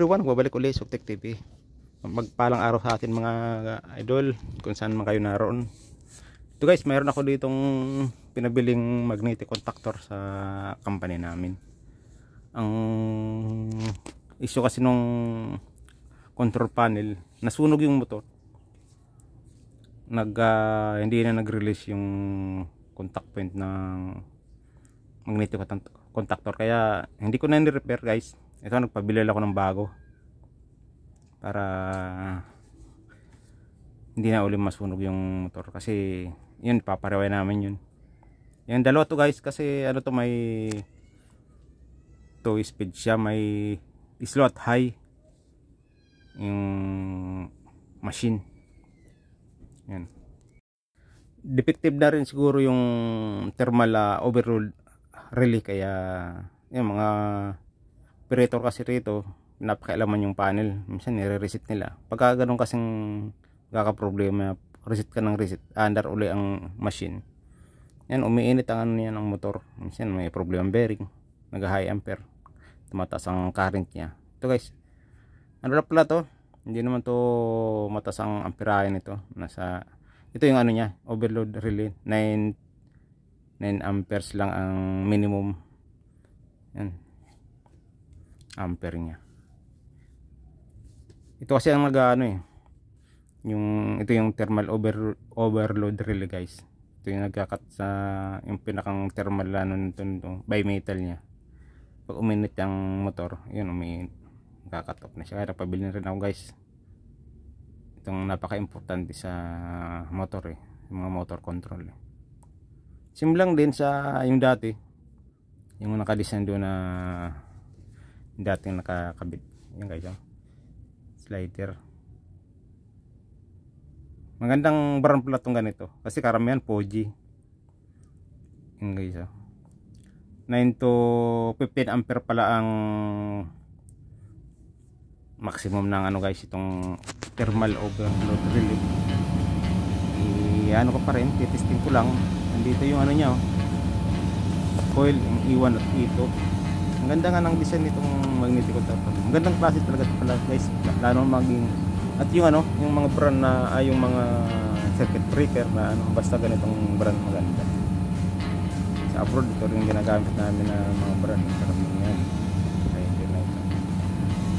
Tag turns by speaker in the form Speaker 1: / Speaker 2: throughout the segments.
Speaker 1: everyone, babalik ulit sa Tech TV. Magpalang araw sa atin mga idol, kung saan man kayo naroon. Ito guys, mayroon ako ditong pinabiling magnetic contactor sa company namin. Ang issue kasi nung control panel, nasunog yung motor. Hindi na nag-release yung contact point ng magnetic contactor, kaya hindi ko na ni-repair guys. Ito, nagpabili ako ng bago para hindi na ulit masunog yung motor, kasi yun, papareway namin yun. Yung dalawa to guys, kasi ano to, may 2 speed siya, may slow at high yung machine. Yan, defective na rin siguro yung thermal overload relay, kaya yung mga operator kasi rito, napakailaman yung panel. Minsan nire-reset nila. Pagka ganun kasing kaka-problema, reset ka ng reset, under uli ang machine. Yan, umiinit ang ano yan, ang motor. Minsan may problem ang bearing, nag-high ampere, tumataas ang current niya. Ito guys, ano na pala to, hindi naman to mataas ang amperahe nito. Ito yung ano niya, overload relay, 9 amperes lang ang minimum. Yan, ampere niya. Ito kasi ang ito yung thermal overload relay guys. Ito yung nagkakat sa yung pinakang thermal nito bimetal niya. Pag uminit yung motor, yun, nagkakat off na siya. Kaya napabili na rin ako guys. Itong napaka-importante sa motor yung mga motor control. Simlang din sa yung dati, yung nakadesign doon na dating nakakabit. Yan guys, slider. Magandang brand pala itong ganito, kasi karamihan Fuji. Yan guys, 9 to 15 ampere pala ang maximum ng guys, itong thermal overload relay. Ano ko pa rin, titesting ko lang. Nandito yung niya, coil, yung E1 at E2. Ang ganda nga ng design nitong magnetic contactor. Ang gandang klase talaga pala guys, lalo maging, at yung yung mga brand na yung mga circuit breaker na basta ganitong brand maganda. Sa abroad, ito rin ginagamit namin na mga brand, karamihan. Ayun din na ito.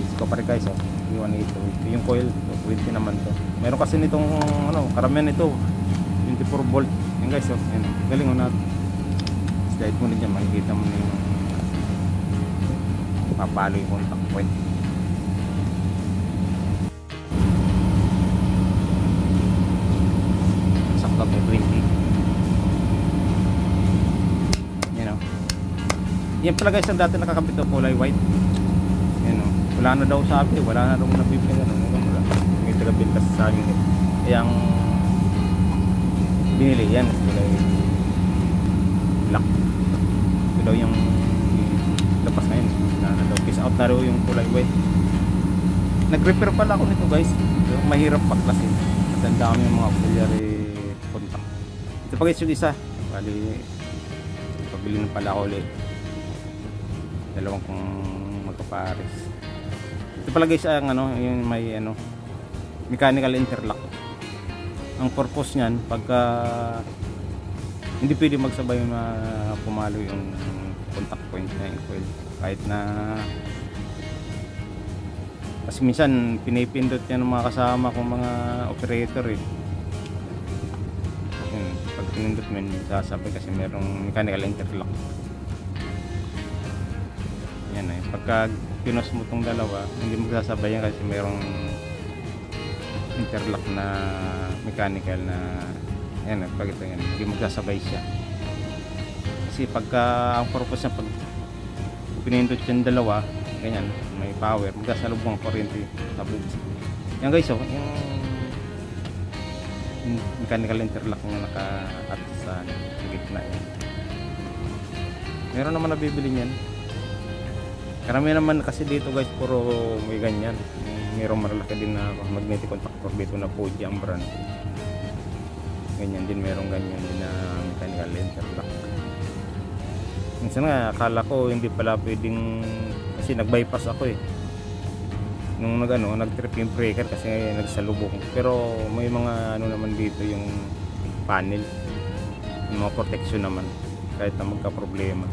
Speaker 1: Disco pa rin guys, E1, E2. Ito yung coil, 20 naman to. Meron kasi nitong karamihan ito 24 volt. Yan guys, yan, galing mo natin. Slide mo rin dyan, makikita mo na yung papalo yung contact point. Sakto to 20. Yan pala guys, ang dati nakakabit na kulay white. Yan wala na daw sabi, wala na daw nabibili may tagabit kasi sa amin yung binili yan, kulay black. Ito daw yung lapas na yun, piece out na daw yung kulay white. Nag-repair pala ako nito guys, mahirap paklasin kasi ang dami yung mga auxiliary contact. Ito pa guys yung isa, bali pabili na pala ako ulit, dalawang kong magkapares. Ito pala guys ang yung may mechanical interlock. Ang purpose niyan, pagka hindi pwede magsabay na pumalo yung contact point na yung coil, kahit na kasi minsan pinipindot yan ng mga kasama kong mga operator pag pinindot mo yun, sasabay kasi merong mechanical interlock. Yan pagka pinos mo tong dalawa, hindi magsasabay yan kasi merong interlock na mechanical na pag ito yan, hindi magsasabay siya. Kasi pagka ang purpose niya, pag pinindot yung dalawa, ganyan, may power, magsasalubong ang kuryente sa bulbs. Yan guys, yung mechanical interlock na naka-at sa gitna yan. Meron naman nabibili niyan. Karami naman kasi dito guys, puro may ganyan. Mayroong malalaki din na magnetic contactor dito na Fuji ang brand. Ganyan din, merong ganyan din na mechanical interlock. Minsan nga akala ko hindi pala pwedeng, kasi nag-bypass ako nung nag-trip yung breaker kasi nagsalubong. Pero may mga ano naman dito yung panel, yung mga protection naman kahit na magka problema.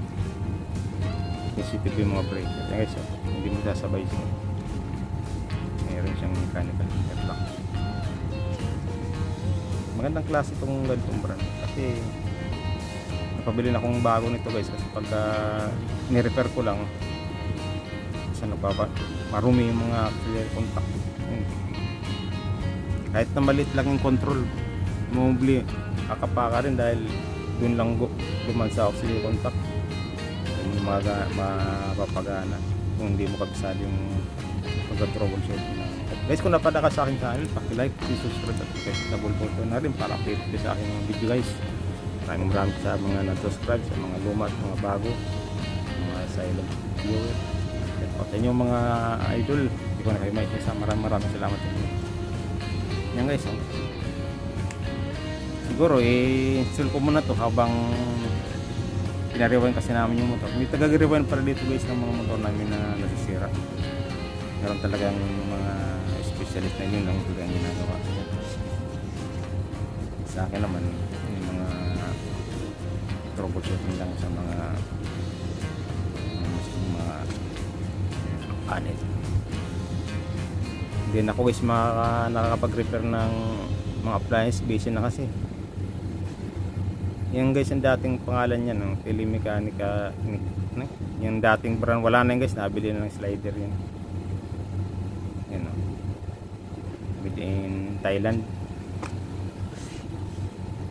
Speaker 1: Sensitive yung mga breaker. Kaya guys, hindi mo sasabay siya. Meron siyang mechanical airlock. Magandang klase itong ganitong brand kasi napabili na akong bago nito guys, kasi pagka ni-repair ko lang kasi marumi yung mga auxiliary contact. Kahit na maliit lang yung control, mobile kakapaka rin dahil dun lang duman sa auxiliary contact, hindi mapapagana kung hindi mo kabisado yung pag-troubleshoot. Guys, kung napadaka sa akin channel, paki-like, subscribe at double button na rin para update sa aking video guys. Maraming sa mga nag-subscribe, sa mga luma at mga bago, mga silent viewer. At sa inyo mga idol, hindi ko na kayo may isa. Maraming salamat sa inyo. Yan guys, siguro install ko muna to habang pinariwan kasi namin yung motor. May taga-rewind para dito guys ng mga motor namin na nasisira. Meron talagang mga specialist na yun lang talagang ginagawa. Sa akin naman yung mga troubleshooting lang sa mga panel. Hindi na ako guys nakakapag-repair ng mga appliance, busy na kasi. Yan guys, yung dating pangalan niya no, Telemecanica, yung dating brand wala na yun guys, nabili na ng slider yun. Yan o, within Thailand.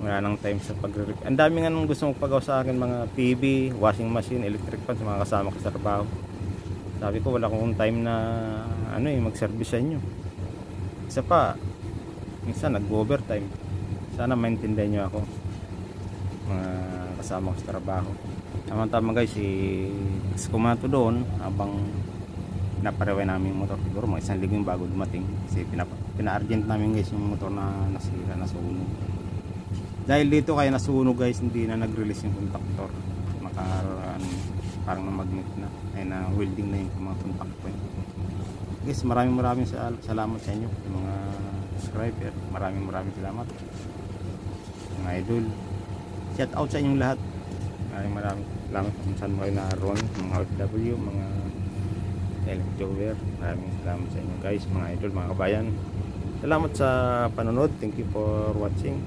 Speaker 1: Wala nang time sa pag-repair. Ang dami nga nung gusto mong pagawa sa akin, mga TV, washing machine, electric fan, sa mga kasama ko sa trabaho. Sabi ko wala akong time na mag-service sa inyo. Isa pa, minsan nag-overtime. Sana maintindihan nyo ako, mga kasama ko sa trabaho. Tama guys, kumato doon habang pinapareway namin yung motor. Siguro mga isang linggo bago dumating kasi pina-argent namin guys yung motor na nasira, nasunog. Dahil dito kaya nasunog guys, hindi na nag-release yung contactor. Parang na magnet na, ay na welding na yung mga contact point. Guys, maraming salamat sa inyo mga subscriber. Maraming salamat mga idol. Shout out sa inyong lahat. Maraming salamat kung saan mo kayo naroon, mga OFW, mga viewer. Maraming salamat sa inyo guys, mga idol, mga kabayan. Salamat sa panonood. Thank you for watching.